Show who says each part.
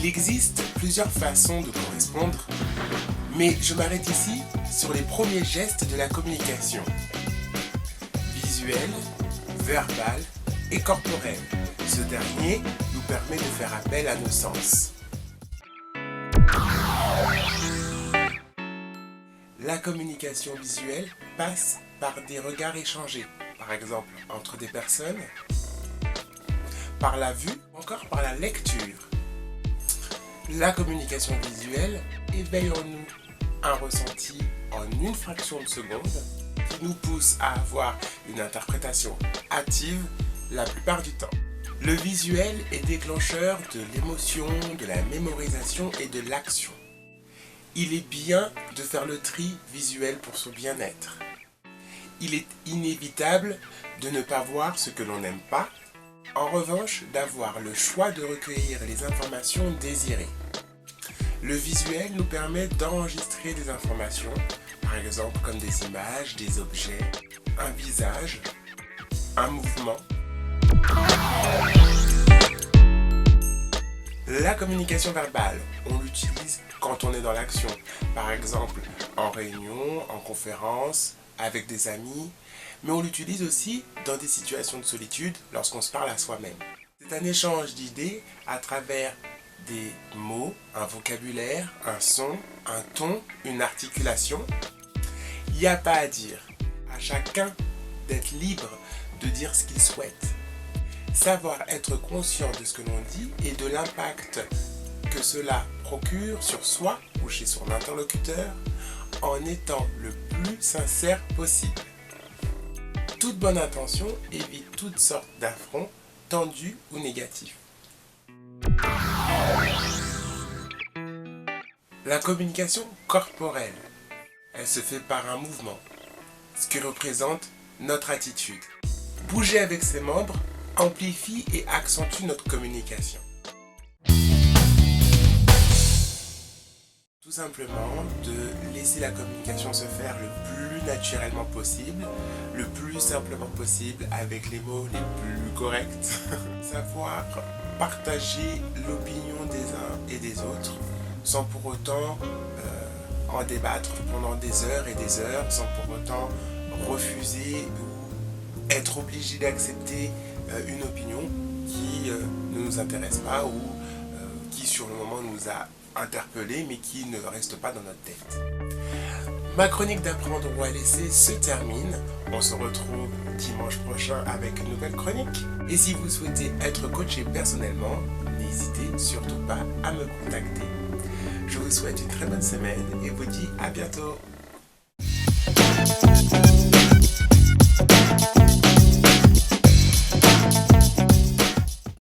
Speaker 1: Il existe plusieurs façons de correspondre, mais je m'arrête ici sur les premiers gestes de la communication. Visuel, verbal et corporel. Ce dernier nous permet de faire appel à nos sens. La communication visuelle passe par des regards échangés, par exemple entre des personnes, par la vue ou encore par la lecture. La communication visuelle éveille en nous un ressenti en une fraction de seconde qui nous pousse à avoir une interprétation hâtive la plupart du temps. Le visuel est déclencheur de l'émotion, de la mémorisation et de l'action. Il est bien de faire le tri visuel pour son bien-être. Il est inévitable de ne pas voir ce que l'on n'aime pas, en revanche d'avoir le choix de recueillir les informations désirées. Le visuel nous permet d'enregistrer des informations, par exemple comme des images, des objets, un visage, un mouvement. La communication verbale, on l'utilise quand on est dans l'action, par exemple en réunion, en conférence, avec des amis, mais on l'utilise aussi dans des situations de solitude lorsqu'on se parle à soi-même. C'est un échange d'idées à travers des mots, un vocabulaire, un son, un ton, une articulation. Il n'y a pas à dire, à chacun d'être libre de dire ce qu'il souhaite. Savoir être conscient de ce que l'on dit et de l'impact que cela procure sur soi ou chez son interlocuteur en étant le plus sincère possible. Toute bonne intention évite toutes sortes d'affronts, tendus ou négatifs. La communication corporelle, elle se fait par un mouvement, ce qui représente notre attitude. Bouger avec ses membres amplifie et accentue notre communication. Tout simplement de laisser la communication se faire le plus naturellement possible, le plus simplement possible avec les mots les plus corrects. Savoir partager l'opinion des uns et des autres sans pour autant en débattre pendant des heures et des heures, sans pour autant refuser ou être obligé d'accepter une opinion qui ne nous intéresse pas ou qui sur le moment nous a interpellés mais qui ne reste pas dans notre tête. Ma chronique d'apprendre ou à laisser se termine. On se retrouve dimanche prochain avec une nouvelle chronique. Et si vous souhaitez être coaché personnellement, n'hésitez surtout pas à me contacter. Je vous souhaite une très bonne semaine et vous dis à bientôt.